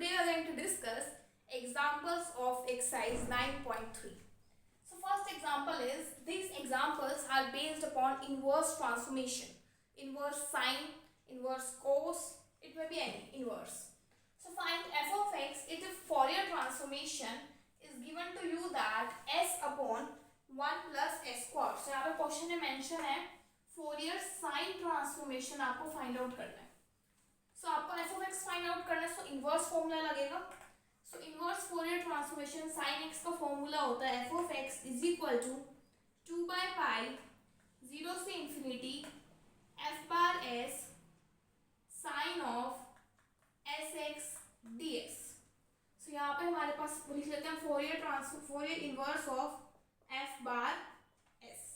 Today we are going to discuss examples of exercise 9.3. So first example is, these examples are based upon inverse transformation, inverse sine, inverse cos, it may be any inverse. So find f of x if the Fourier transformation is given to you that s upon 1 plus s square. So यहाँ पे question में mention है Fourier sine transformation आपको find out करना है. So आपको F of X find out करना है. सो इनवर्स फॉर्मूला लगेगा. So inverse Fourier transformation sine X का फॉर्मूला होता है F of X is equal to 2 by pi 0 से infinity F bar S sine of S x D x. So यहाँ पे हमारे पास लिख लेते हैं Fourier inverse of F bar S.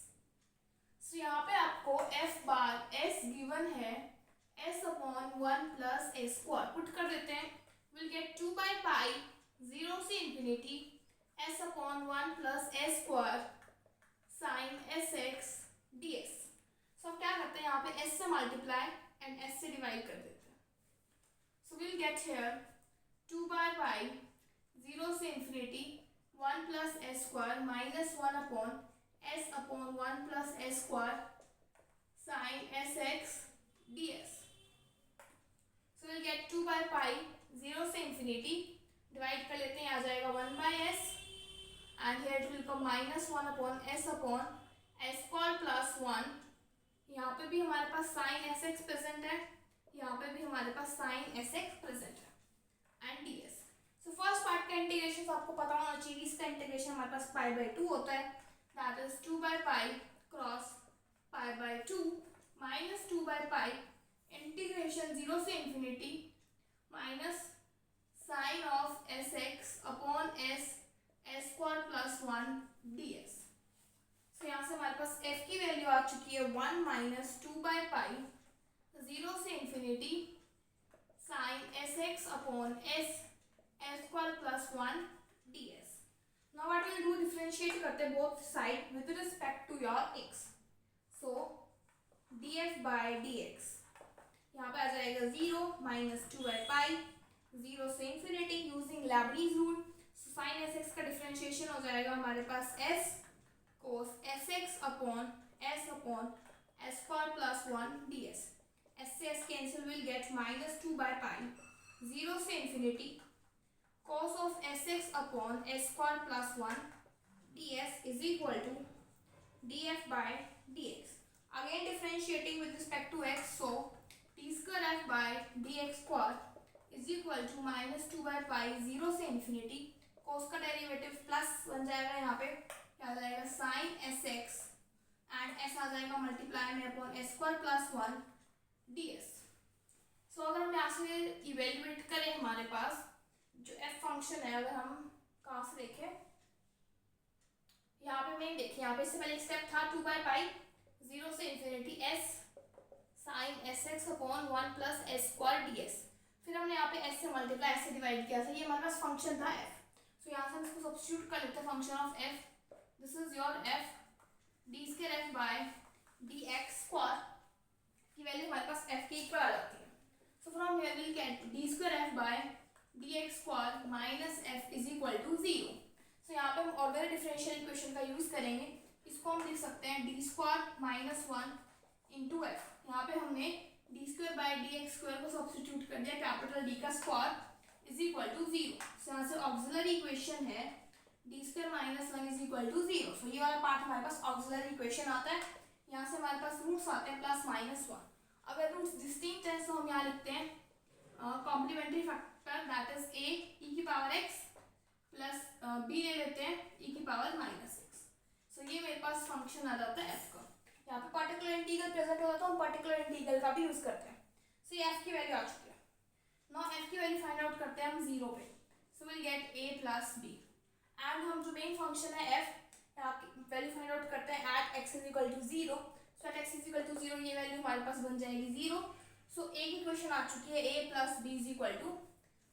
सो यहाँ पे आपको एफ बार एस गिवन है s upon 1 plus S square. Put कर देते हैं. विल गेट 2 बाई पाई 0 से infinity s upon 1 plus S square sine S x D x. So अब क्या करते हैं, यहाँ पे s से मल्टीप्लाई एंड s से डिवाइड कर देते हैं. So will get here 2 by pi 0 से infinity 1 plus S square minus 1 upon s upon 1 plus S square sine S x D X. So we'll get 2 by pi 0 से infinity divide कर लेते हैं, आ जाएगा 1 by s and here it will come minus 1 upon s square plus 1. यहाँ पे भी हमारे पास sin s x present है, यहाँ पे भी हमारे पास sin s x प्रेजेंट है and ds. So first part का इंटीग्रेशन आपको पता होना चाहिए. इसका इंटीग्रेशन हमारे पास pi by 2 होता है, that is 2 by pi cross pi by 2 minus 2 by pi integration 0 से infinity minus sine of S X upon S S square plus 1 D x. So यहाँ से हमारे पास f की वैल्यू आ चुकी है 1 माइनस 2 बाई पाई 0 से infinity sine S X upon S S square plus 1 D X. Now what will do, differentiate करते हैं both side with respect to your x. So df by dx यहाँ पे आ जाएगा 0 माइनस 2 बाई पाई 0 से infinity using Leibniz rule. Sine S X का differentiation हो जाएगा हमारे पास s cos S X upon S square plus 1 D S. S से S cancel, will get minus 2 by pi 0 से infinity cos of S X upon S square plus 1 D S is equal to D F by D X. Again differentiating with respect to X, so T square F by D X square is equal to minus 2 by pi 0 से infinity कोस का derivative plus बन जाएगा, यहाँ पे क्या आ जाएगा sine S X and S आ जाएगा मल्टीप्लाई में upon S square plus 1 D S. So अगर हम यहाँ से इवेल्युएट करें हमारे पास जो एफ फंक्शन है, अगर हम कहाँ से देखें, यहाँ पे मेन देखिए, यहाँ पे इससे पहले स्टेप था 2 बाई पाई 0 से infinity S sine S X upon 1 plus S square D X. फिर हमने यहाँ पे एस से मल्टीप्लाई एस से डिवाइड किया था, ये हमारे पास फंक्शन था एफ. सो यहाँ से हम इसको सब्स्टिट्यूट कर लेते हैं function of F. This is your F D square F by D X square की वैल्यू हमारे पास एफ के इक्वल आ जाती है. So from here will get D square F by D X square minus F is equal to 0. So यहाँ पे हम ऑर्डिनरी डिफरेंशियल इक्वेशन का यूज करेंगे. इसको हम लिख सकते हैं D square minus 1 into F. यहाँ पे हमने D square by D X square को सब्स्टिट्यूट कर दिया, कैपिटल डी का square is equal to 0. So यहाँ से ऑक्सिलरी इक्वेशन है D square minus 1 is equal to 0. So ये वाला पार्ट हमारे पास ऑक्सिलरी इक्वेशन आता है. यहाँ से हमारे पास रूट्स आते हैं प्लस माइनस 1. अगर रूट्स डिस्टिंक्ट है तो हम यहाँ लिखते हैं complementary factor, that is A E की पावर एक्स प्लस बी ले लेते हैं ई की पावर माइनस एक्स. सो ये मेरे पास फंक्शन आ जाता है एफ का. यहाँ पे पर्टिकुलर इंटीग्रल प्रेजेंट होता है तो हम पर्टिकुलर इंटीग्रल का भी यूज करते हैं. सो ये एफ की वैल्यू आ चुकी है. नाउ एफ की वैल्यू फाइंड आउट करते हैं हम 0 पे. So will get A plus B and हम जो मेन फंक्शन है एफ वैल्यू फाइंड आउट करते हैं at X is equal to 0. So at X is equal to 0 ये वैल्यू हमारे पास बन जाएगी 0. सो ए की इक्वेशन आ चुकी है A plus B is equal to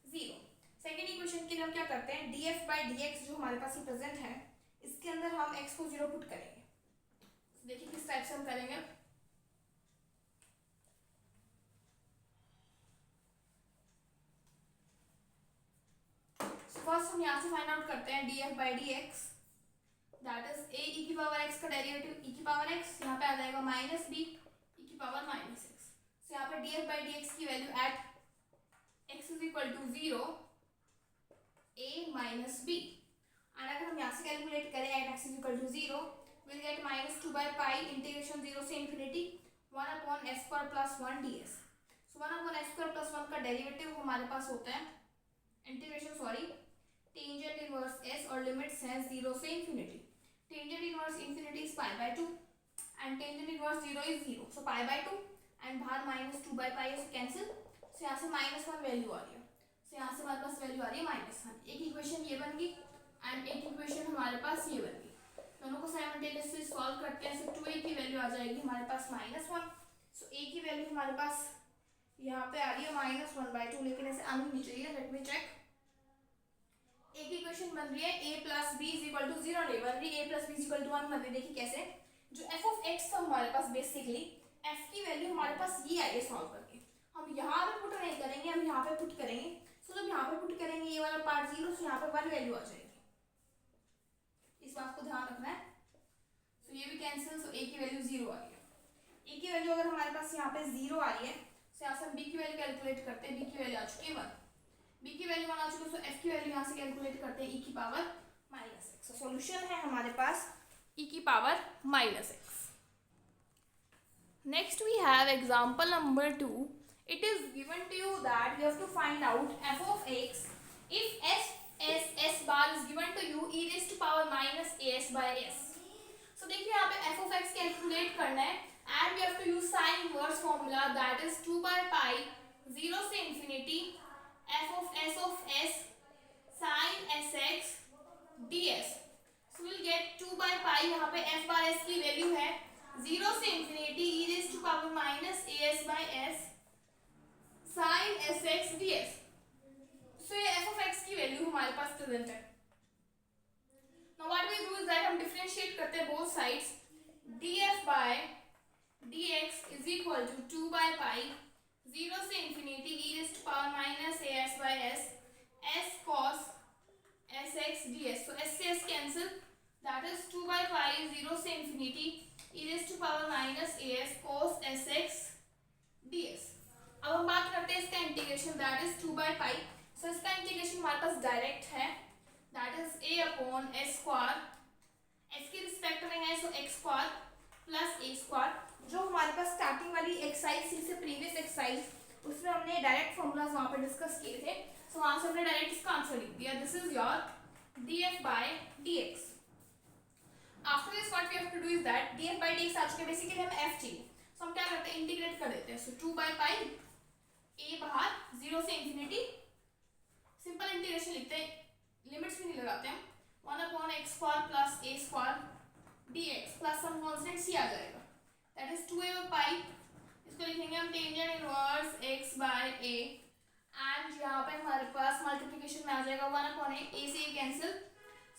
0. Second equation के लिए हम क्या करते हैं, D F by D X जो हमारे पास प्रेजेंट है इसके अंदर हम एक्स को 0 पुट करेंगे. देखिए किस टाइप से हम करेंगे. हम यहाँ से फाइंड आउट करते हैं df by dx, that is a e की पावर x का डेरिवेटिव e की पावर x, यहाँ पे आ जाएगा माइनस b e की पावर माइनस x। सो यहाँ पे df by dx की value at x is equal to 0 a minus b, और अगर हम यहाँ से कैलकुलेट करें at x is equal to 0 will get minus 2 by pi integration 0 से infinity 1 upon s square plus 1 ds। सो 1 अपॉन s स्क्वायर प्लस 1 का derivative हमारे पास होता है इंटीग्रेशन टेंजेंट इनवर्स s और लिमिट्स हैं 0 से infinity. Tangent inverse infinity is pi by 2 and tangent inverse 0 is 0, so pi by 2 and बाहर minus 2 by पाई से cancel. सो यहाँ से माइनस 1 वैल्यू आ रही है, सो यहाँ से हमारे पास वैल्यू आ रही है माइनस 1। एक इक्वेशन ये बन गई एंड एक इक्वेशन हमारे पास ये बन गई। दोनों को साइमल्टेनियसली सॉल्व करते हैं, सो 2a की वैल्यू आ जाएगी हमारे पास माइनस 1। सो a की वैल्यू हमारे पास यहाँ पे आ रही है माइनस 1/2, लेकिन ऐसे आनी नहीं चाहिए, लेट मी चेक। एक इक्वेशन बन रही है a plus B is equal to 0 नहीं बन रही, a plus B is equal to 1 बन रही। देखिए कैसे, जो f ऑफ x था हमारे पास बेसिकली f की वैल्यू हमारे पास ये आई है सॉल्व करके, हम यहाँ पे पुट नहीं करेंगे, हम यहाँ पे पुट करेंगे। सो जब यहाँ पे पुट करेंगे ये वाला पार्ट 0, सो यहाँ पे 1 वैल्यू आ जाएगी, इस बात को ध्यान रखना है। सो ये भी कैंसिल, सो a की वैल्यू 0 आ रही है। a की वैल्यू अगर हमारे पास यहाँ पे 0 आ रही है, सो यहाँ से हम b की वैल्यू कैलकुलेट करते हैं, b की वैल्यू आ चुकी है 1, b की वैल्यू 1 आ चुकी है, सो f की वैल्यू यहाँ से कैलकुलेट करते हैं e की power minus x। So solution है हमारे पास e की power minus x। Next we have example number 2। It is given to you that you have to find out f of x if s bar is given to you e raised to power minus as by s। सो देखिए यहाँ पे f of x calculate करना है and we have to use sin inverse formula that is 2 by pi 0 से infinity f of s sin sx ds। So we'll get 2 by pi, यहाँ पे f bar s की value है 0 से infinity e raised to power minus as by s sin sx ds। So ये f of x की value हमारे पास present है। Now what we do is that हम डिफरेंशिएट करते हैं both sides, df by dx is equal to 2 by pi 0 से infinity e raised to power minus as by s s cos sx ds। So s से s cancel, that is 2 by pi 0 से infinity e raised to power minus as cos sx ds। अब हम बात करते हैं इसका integration, that is 2 by pi। सो इसका integration हमारे पास डायरेक्ट है, that is a upon s square, s के रिस्पेक्ट में है, सो x square plus a square. जो हमारे पास स्टार्टिंग वाली एक्सरसाइज से प्रीवियस एक्सरसाइज उसमें हमने डायरेक्ट फॉर्मूलाज वहाँ पे डिस्कस किए थे, सो वहाँ से हमने डायरेक्ट इसका आंसर लिख दिया, this is your df by dx। After this what we have to do is that df by dx आ चुके, बेसिकली हमें f चाहिए, सो हम क्या करते हैं इंटीग्रेट कर देते हैं। सो 2 by pi a बाहर 0 से इंफिनिटी, सिंपल इंटीग्रेशन लिखते हैं, लिमिट्स भी नहीं लगाते हम, 1 upon x square plus a square dx plus some constant c आ जाएगा, that is 2a by pi। इसको लिखेंगे हम tangent inverse x by a and यहाँ पे हमारे पास मल्टीप्लिकेशन में आ जाएगा 1 अपॉन a से a cancel,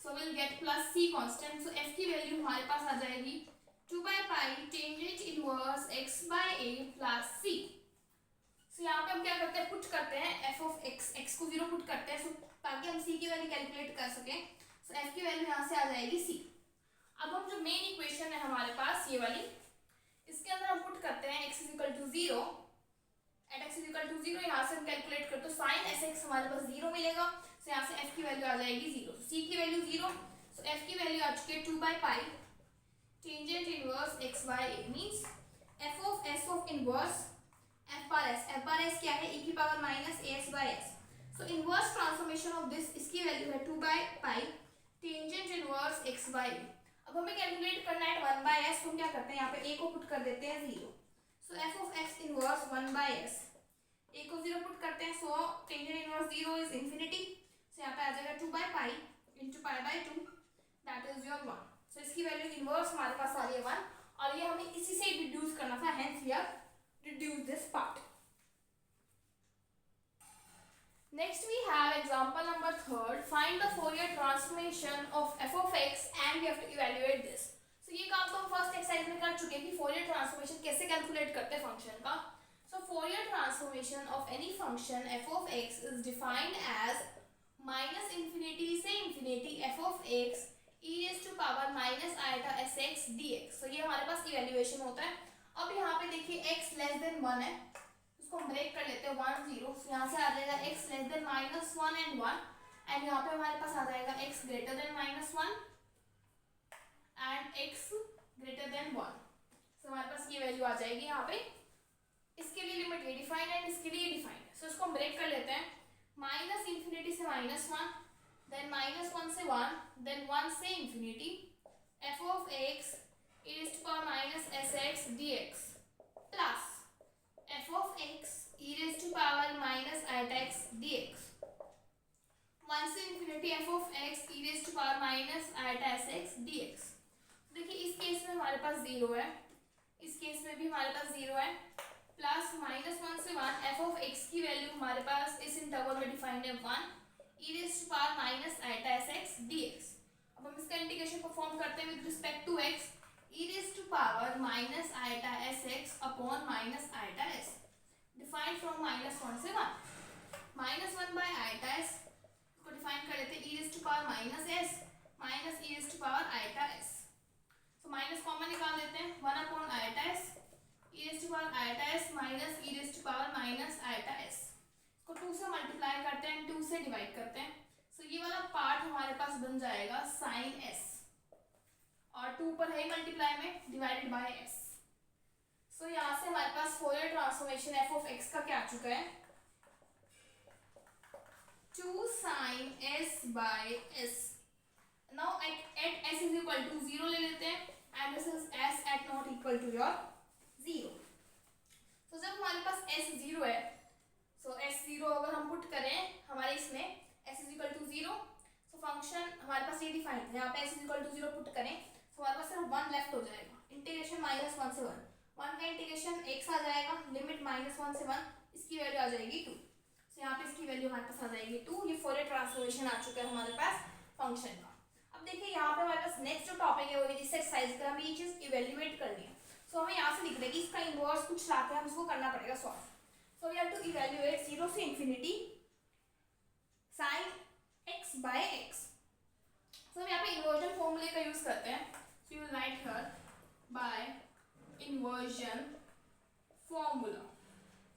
so will get plus c constant. So f की वैल्यू हमारे पास आ जाएगी 2 by pi tangent inverse x by a plus c। सो यहाँ पे हम क्या करते हैं, पुट करते हैं f ऑफ x को 0 पुट करते हैं, सो ताकि हम c की वैल्यू कैलकुलेट कर सकें। सो f की वैल्यू यहाँ से आ जाएगी c। अब हम जो मेन इक्वेशन है हमारे पास ये वाली, इसके अंदर हम पुट करते हैं x is equal to 0 at x is equal to 0, यहाँ से हम कैलकुलेट करते हैं sin sx हमारे पास 0 मिलेगा, सो यहाँ से f की वैल्यू आ जाएगी 0, c की वैल्यू 0, सो f की वैल्यू आ चुकी है 2 by pi tangent inverse x by a means f of s of inverse f bar s क्या है, e की power minus as by s। So inverse transformation of this, इसकी value है 2 by pi tangent inverse x by a। अब हमें calculate करना है 1 by s, तो हम क्या करते हैं यहाँ पे a को पुट कर देते हैं 0, so f of x inverse 1 by s, a को 0 पुट करते हैं, so tangent inverse 0 is infinity, so यहाँ पे आ जाएगा 2 by pi into pi by 2, that is your 1। सो इसकी वैल्यू इनवर्स हमारे पास आ रही है 1, और ये हमें इसी से डिड्यूस करना था, hence we have reduced this part। Next we have example number 3rd, find the Fourier transformation of f of x and we have to evaluate this। So ये काम तो हम फर्स्ट एक्सरसाइज में कर चुके हैं कि Fourier transformation कैसे कैलकुलेट करते हैं फंक्शन का। So Fourier transformation of any function f of x is defined as minus infinity से infinity f of x e raise to power minus iota s x D x. तो ये हमारे पास evaluation होता है। अब यहाँ पे देखिए x लेस देन 1 है, उसको हम ब्रेक कर लेते हैं 1 0। तो यहाँ से आ जाएगा x less then minus 1 and 1, and यहाँ पे हमारे पास आ जाएगा x greater then minus 1 and x greater than 1। तो हमारे पास ये वैल्यू आ जाएगी यहाँ पे। इसके लिए लिमिट ये डिफाइंड है, इसके लिए डिफाइंड है। सो इसको हम ब्रेक कर लेते हैं। माइनस इन्फिनिटी से माइनस 1, देन माइनस 1 से 1, देन 1 से infinity f of x e raised to power minus sx dx plus f of x e raised to power minus iota x dx 1 से infinity f of x e raised to power minus iota sx dx। देखिए इस case में हमारे पास 0 है, इस case में भी हमारे पास 0 है, प्लस माइनस 1 से 1 f of x की वैल्यू हमारे पास इस इंटरवल में डिफाइंड है 1 e raised to power minus iota sx dx। अब हम इसका इंटीग्रेशन परफॉर्म करते हैं with respect to x e raised to power minus iota sx upon minus iota s, defined from minus 1 से 1। minus 1 by iota s को define कर लेते हैं e raised to power minus s minus e raised to power iota s। तो minus common निकाल देते हैं 1 upon iota s e raised to power iota s minus e raised to power minus iota s। इसको 2 से multiply करते हैं, 2 से divide करते हैं। तो ये वाला पार्ट हमारे पास बन जाएगा साइन s, और 2 पर है मल्टीप्लाई में डिवाइडेड बाय s। सो यहाँ से हमारे पास Fourier transformation f of x का क्या आ चुका है 2 sin s by s। Now at s is equal to 0 ले लेते हैं, and this is s at not equal to your 0। तो जब हमारे पास s 0 है, सो s 0 अगर हम पुट करें हमारे इसमें s is equal to 0, so function हमारे पास ये डिफाइंड है। यहाँ पे s is equal to 0 put करें तो हमारे पास सिर्फ 1 लेफ्ट हो जाएगा। इंटीग्रेशन माइनस 1 से 1 का इंटीग्रेशन x आ जाएगा, लिमिट माइनस 1 से 1, इसकी वैल्यू आ जाएगी 2। तो यहाँ पे इसकी वैल्यू हमारे पास आ जाएगी 2। ये फोरियर ट्रांसफॉर्मेशन आ चुका है हमारे पास फंक्शन का। अब देखिए यहाँ पे हमारे पास नेक्स्ट जो टॉपिक है वो इस एक्सरसाइज का हमें ये चीज इवेल्युएट करनी है। सो हमें यहाँ से लिख देंगे इसका इनवर्स कुछ लाके हम इसको करना पड़ेगा solve. So we have to evaluate 0 से infinity sin x by x। So हम यहाँ पे इन्वर्जन फॉर्मूले का यूज करते हैं। So you will write here by inversion formula।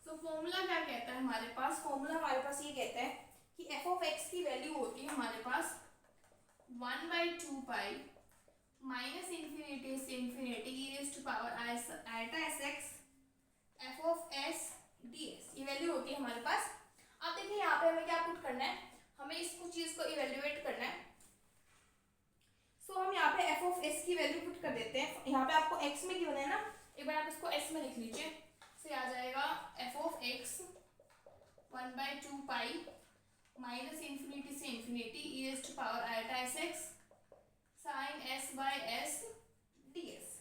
So formula क्या कहता है हमारे पास, formula हमारे पास ये कहता है कि f of x की वैल्यू होती है हमारे पास 1/2 पाई माइनस इन्फिनिटी से infinity e raised to power iota sx f of s ds। ये वैल्यू होती है हमारे पास। अब देखिए यहाँ पे हमें क्या पुट करना है, हमें इसको चीज को इवेल्युएट करना है। सो हम यहाँ पे f of s की वैल्यू पुट कर देते हैं। यहाँ पे आपको x में गिवन है ना, एक बार आप इसको s में लिख लीजिए। से आ जाएगा f of x 1/2 pi minus infinity से infinity e raised to power iota sx sin s by s ds।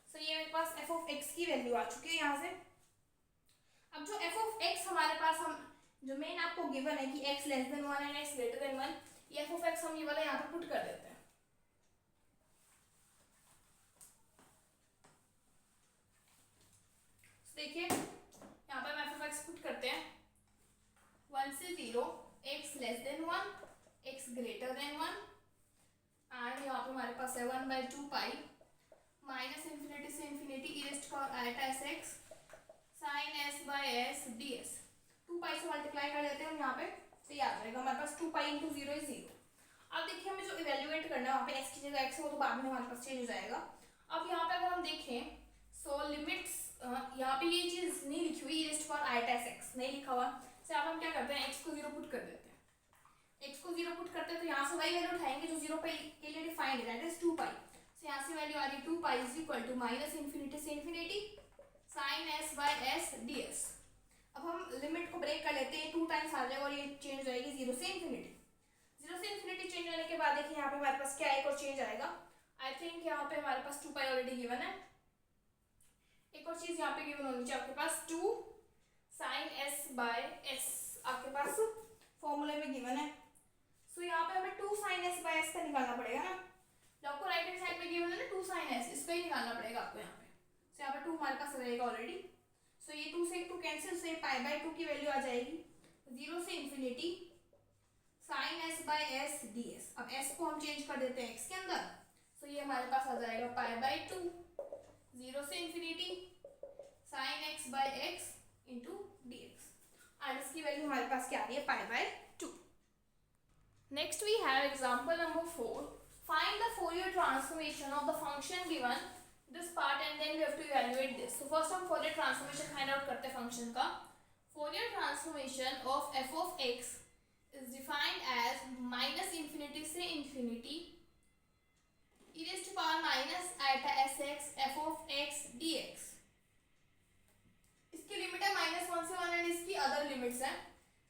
सो ये मेरे पास f of x की वैल्यू आ चुकी है यहाँ से। अब जो f of x हमारे पास हम जो मेन आपको गिवन है कि x less than 1 and x greater than 1, ये f of x हम ये वाला यहाँ पे पुट कर देते हैं। देखिए यहाँ पे हम f of x पुट करते हैं 1 से 0 x less than 1 x greater than 1, and यहाँ पे हमारे पास है 1/2 पाई माइनस इन्फिनिटी से infinity e raised to power iota sx sin s by s ds। 2 पाई से मल्टीप्लाई कर देते हैं हम यहाँ पे, तो ये आ जाएगा हमारे पास 2 पाई इंटू 0 इज 0। अब देखिए हमें जो इवेल्युएट करना है वहाँ पे s की जगह x है, वो तो बाद में हमारे पास चेंज हो जाएगा। अब यहाँ पे अगर हम देखें सो लिमिट्स यहाँ पे ये चीज नहीं लिखी हुई e raised to power iota sx नहीं लिखा हुआ। तो अब हम क्या करते हैं x को 0 पुट कर देते हैं। x को 0 पुट करते हैं तो यहाँ से वही वैल्यू उठाएंगे जो 0 पे के लिए डिफाइंड है, दैट इज 2 पाई। सो यहाँ से वैल्यू आ रही 2 pi is equal to minus infinity से infinity sin s by s ds। अब हम लिमिट को ब्रेक कर लेते हैं, 2 टाइम्स आ जाएगा और ये चेंज हो जाएगी 0 से इन्फिनिटी। 0 से इन्फिनिटी चेंज होने के बाद देखिए यहाँ पे हमारे पास क्या एक और चेंज आएगा। आई थिंक यहाँ पे हमारे पास 2 पाई ऑलरेडी गिवन है। एक और चीज यहाँ पे गिवन होनी चाहिए आपके पास 2 sin s by s आपके पास फॉर्मूले में गिवन है। सो यहाँ पे हमें 2 sin s by s का निकालना पड़ेगा ना, जो आपको राइट हैंड साइड में गिवन है ना 2 sin s, इसका ही निकालना पड़ेगा आपको यहाँ पे। सो यहाँ पे 2 हमारे पास रहेगा ऑलरेडी। सो ये 2 से 2 कैंसिल, से पाई बाय 2 की वैल्यू आ जाएगी 0 से infinity sine S by S D S. अब एस को हम चेंज कर देते हैं एक्स के अंदर, तो ये हमारे पास आ जाएगा पाई बाय 2 0 से infinity sine X by X into D X, और इसकी वैल्यू हमारे पास क्या आ रही है pi by 2। Next we have example number 4, find the Fourier transformation of the function given this part and then we have to evaluate this. तो first हम फोरियर ट्रांसफॉर्मेशन फाइंड आउट करते हैं फंक्शन का। Fourier transformation of F of X is defined as minus infinity से infinity e raised to power minus iota sx f of x dx। इसकी limit है -1 से 1 and इसकी other limits हैं,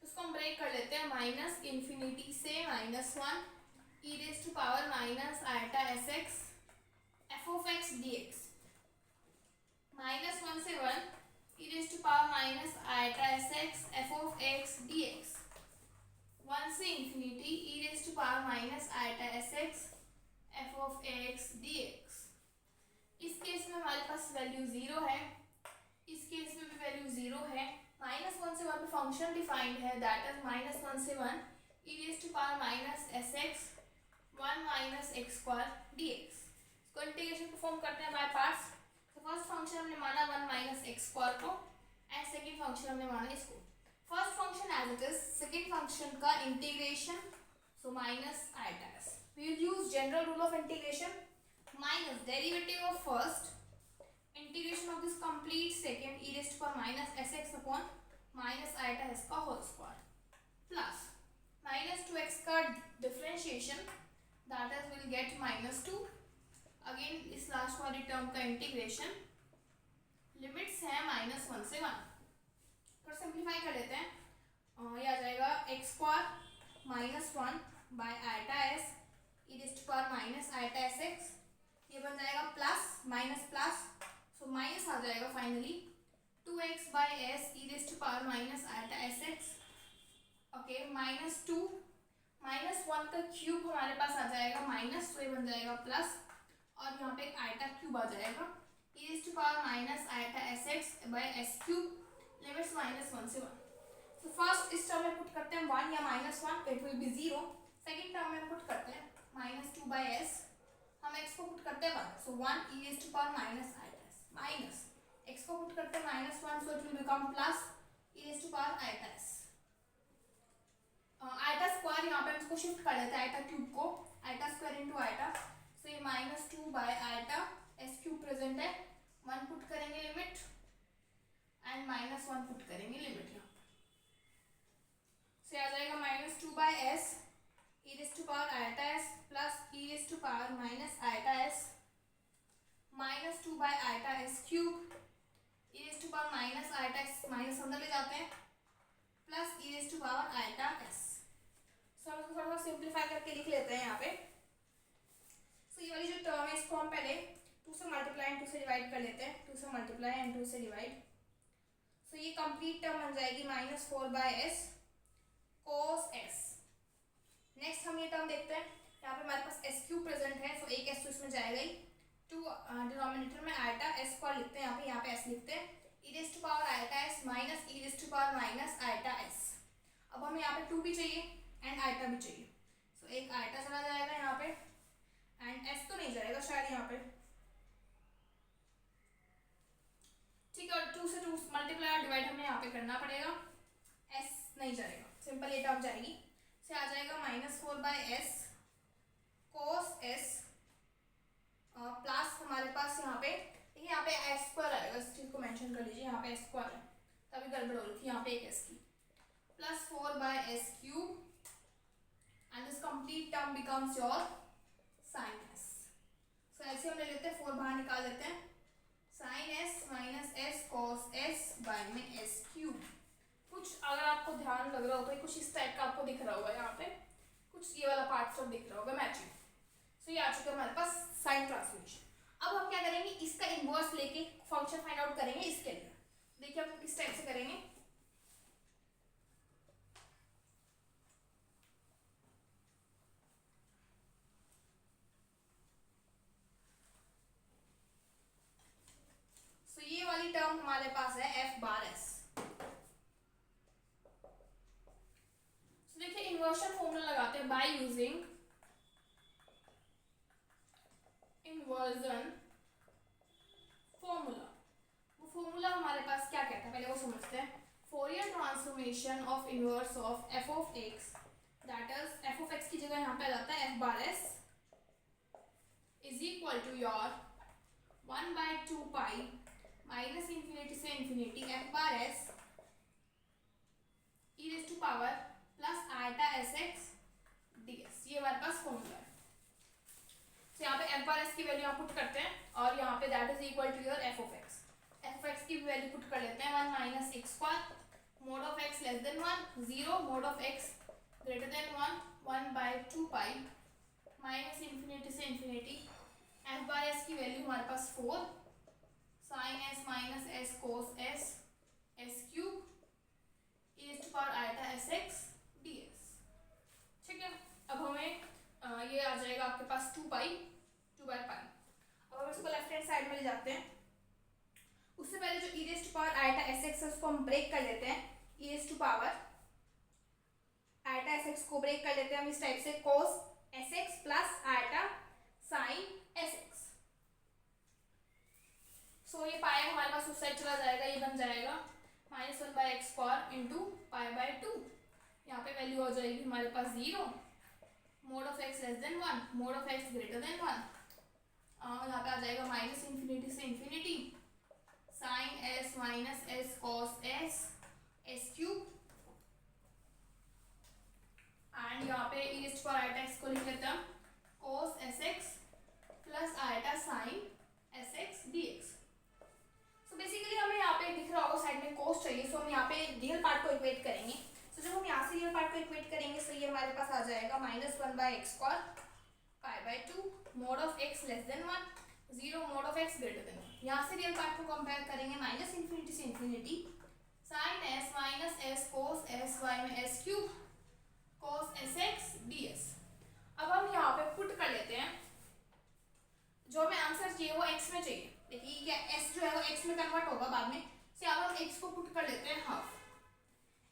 तो उसको हम ब्रेक कर लेते हैं। माइनस इन्फिनिटी से -1 e raised to power minus iota sx f of x dx, -1 से 1 e raised to power minus iota sx f of x dx, 1 से infinity e raised to power minus iota sx f of x dx। इस case में हमारे पास value 0 है, इस case में भी value 0 है। -1 से 1 पे फंक्शन डिफाइंड है, दैट इज -1 से 1 e raised to power minus sx 1 minus x square dx। इसको इंटीग्रेशन परफॉर्म करते हैं बाय पार्ट्स। तो फर्स्ट फंक्शन हमने माना 1 minus x square को, एंड सेकंड फंक्शन हमने माना इसको। First function as it is, second function का integration, so minus iota s. We will use general rule of integration, minus derivative of first integration of this complete second e raised to power minus sx upon minus iota s का whole square plus -2x का differentiation, that is will get -2। Again इस last वाली term का integration, limits है -1 से 1, तो simplify कर लेते हैं। ये आ जाएगा x square -1 by iota s e raised to power minus iota s x, ये बन जाएगा plus minus plus, so minus आ जाएगा finally 2x by s e raised to power minus iota s x. Okay, -2 -1 का cube हमारे पास आ जाएगा माइनस, तो ये बन जाएगा प्लस, और यहाँ पे एक आइटा क्यूब आ जाएगा e raised to power minus iota s x by s cube, limits -1 से 1। तो फर्स्ट इस टर्म में पुट करते हैं 1 या -1, it will be 0। Second term में पुट करते हैं -2 बाय s, हम x को पुट करते हैं 1, so 1 e raised to power minus iota s, minus x को पुट करते हैं -1, so it will become plus e raised to power iota s। Iota square यहाँ पे हम इसको शिफ्ट कर लेते हैं आइटा क्यूब को, iota square into iota, so ये -2 by iota s cube present है, 1 पुट करेंगे लिमिट एंड -1 पुट करेंगे लिमिट यहाँ पर, सो आ जाएगा -2 by s e raised to power iota s plus e raised to power minus iota s, -2 by iota s cube e raised to power minus iota s, minus अंदर ले जाते हैं, plus e raised to power iota s। So हम इसको थोड़ा सा simplify करके लिख लेते हैं यहाँ पे। सो ये वाली जो टर्म है इसको हम पहले 2 से मल्टीप्लाई एंड 2 से डिवाइड कर लेते हैं, 2 से मल्टीप्लाई एंड 2 से डिवाइड, सो ये कंप्लीट टर्म बन जाएगी -4 by s cos s। Next हम ये टर्म देखते हैं, यहाँ पे हमारे पास s क्यूब प्रेजेंट है, सो एक s तो इसमें जाएगा ही, 2 डिनोमिनेटर में आइटा s स्क्वायर लिखते हैं, यहाँ पे s लिखते हैं, e raised to power iota s minus e raised to power minus iota s। अब हमें यहाँ पे 2 भी चाहिए एंड आइटा भी चाहिए, सो एक आइटा चला जाएगा यहाँ पे एंड s तो नहीं जाएगा शायद यहाँ पे, ठीक है, और 2 से 2 मल्टीप्लाई और डिवाइड हमें यहाँ पे करना पड़ेगा, s नहीं जाएगा, सिंपल ये टर्म जाएगी, से आ जाएगा -4 by s cos s plus हमारे पास यहाँ पे देखिए, यहाँ पे s स्क्वायर आएगा, इस चीज़ को मेंशन कर लीजिए, यहाँ पे s स्क्वायर है, तभी गड़बड़ हो रही थी, यहाँ पे एक s की, plus 4 by s cube and this complete term becomes your sin s। So ऐसे हम ले लेते हैं, 4 बाहर निकाल देते हैं, sin s minus s cos s by में s क्यूब। कुछ अगर आपको ध्यान लग रहा हो तो कुछ इस टाइप का आपको दिख रहा होगा, यहाँ पे कुछ ये वाला पार्ट सब दिख रहा होगा मैचिंग। सो ये आ चुका है हमारे पास साइन ट्रांसफॉर्मेशन। अब हम क्या करेंगे, इसका इनवर्स लेके फंक्शन फाइंड आउट करेंगे। इसके लिए देखिए हम किस टाइप से करेंगे, सो ये वाली टर्म हमारे पास है f बार s। देखिए इन्वर्शन फॉर्मूला लगाते हैं बाय यूजिंग इन्वर्जन फॉर्मूला। वो फॉर्मूला हमारे पास क्या कहता है पहले वो समझते हैं। Fourier transformation of inverse of F of x, that is f of x की जगह यहाँ पे आ जाता है f bar s is equal to your 1/2 pi minus infinity से infinity f bar s e raise to power plus iota s x d s. ये हमारे पास फॉर्मूला है। तो यहाँ पे एफ बार एस की वैल्यू आप पुट करते हैं और यहाँ पे that is equal to your f of x. F of x की वैल्यू पुट कर लेते हैं 1 minus x square mod of x less than 1 0 mod of x greater than 1/2 pi minus infinity से इन्फिनिटी एफ बार एस की value हमारे पास 4 sign s minus s cos s s cube e raise to power iota s x d s. ठीक है, अब हमें ये आ जाएगा आपके पास 2 बाई पाई। अब हम इसको लेफ्ट हैंड साइड में ले जाते हैं। उससे पहले जो e raise to power iota s x है उसको हम ब्रेक कर लेते हैं। E raise to power iota s x को ब्रेक कर लेते हैं हम इस टाइप से cos S x plus iota sine S x. So ये पाया हमारे पास उस साइड चला जाएगा, ये बन जाएगा -1/x स्क्वायर इंटू पाई/2। यहाँ पे वैल्यू हो जाएगी हमारे पास 0 mod of x less than 1 mod of x greater than 1। यहाँ पे आ जाएगा माइनस इन्फिनिटी से infinity sine s minus s cos s s cube and यहाँ पे e raise to power iota x को लिख लेते हैं cos S x plus iota sine S x D x. So basically हमें यहाँ पे दिख रहा होगा साइड में कोस चाहिए, सो हम यहाँ पे रियल पार्ट को इक्वेट करेंगे। सो जब हम यहाँ से रियल पार्ट को इक्वेट करेंगे सो ये हमारे पास आ जाएगा -1/x स्क्वायर पाई/2 mod of x less than 1 0 mod of x greater than 1। यहाँ से रियल पार्ट को कंपेयर करेंगे माइनस इन्फिनिटी से infinity sine s minus s cos s y में s cube cos S x d S. अब हम यहाँ पे पुट कर लेते हैं जो हमें आंसर चाहिए वो x में चाहिए। देखिए क्या s जो है वो x में कन्वर्ट होगा बाद में। तो यहाँ पर हम x को पुट कर लेते हैं हाफ।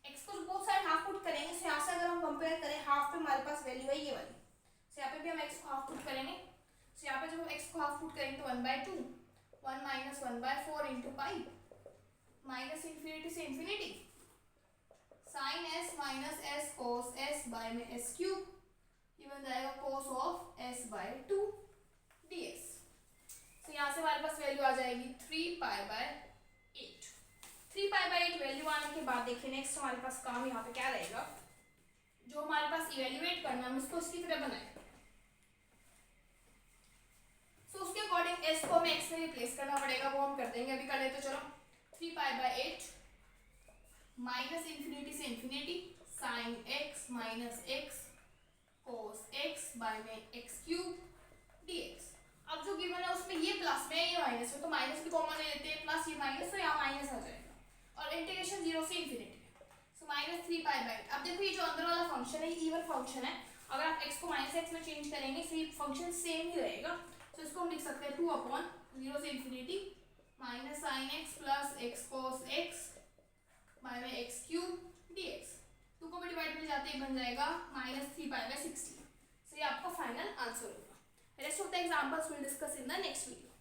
x को बोथ साइड हाफ पुट करेंगे। सो यहाँ से अगर हम कंपेयर करें हाफ पे हमारे पास वैल्यू है ये वाली। सो यहाँ पे भी हम x को हाफ पुट करेंगे। सो यहाँ पे जब हम x को हाफ पुट करेंगे तो 1/2 1 minus 1/4 into pi minus infinity से infinity sine s minus s cos s by में एस क्यूब ये बन जाएगा कोस ऑफ s/2 dx। तो यहाँ से हमारे पास वैल्यू आ जाएगी 3π/8। 3π/8 वैल्यू आने के बाद देखिए नेक्स्ट हमारे पास काम यहाँ पे क्या रहेगा, जो हमारे पास इवेल्युएट करना है हम इसको इसकी तरह बनाए। सो उसके अकॉर्डिंग s को हमें x में रिप्लेस करना पड़ेगा, वो हम कर देंगे अभी कर लेते। चलो 3π/8 माइनस इन्फिनिटी से infinity sine x minus x cos x by में x क्यूब dx। अब जो गिवन है उसमें ये प्लस में ये माइनस में, तो माइनस भी कॉमन ले लेते हैं प्लस ये माइनस, तो यहाँ माइनस आ जाएगा और इंटीग्रेशन 0 से इन्फिनिटी है। सो -3π/8। अब देखो ये जो अंदर वाला फंक्शन है ये इवन फंक्शन है। अगर आप x को -x में चेंज करेंगे तो ये फंक्शन सेम ही रहेगा। तो इसको हम लिख सकते हैं 2/0 से infinity minus sine x plus x cos x by में x क्यूब dx। 2 को भी डिवाइड में जाते ही बन जाएगा -3π/16। सो ये आपका फाइनल आंसर होगा। Rest of the examples we'll discuss in the next video.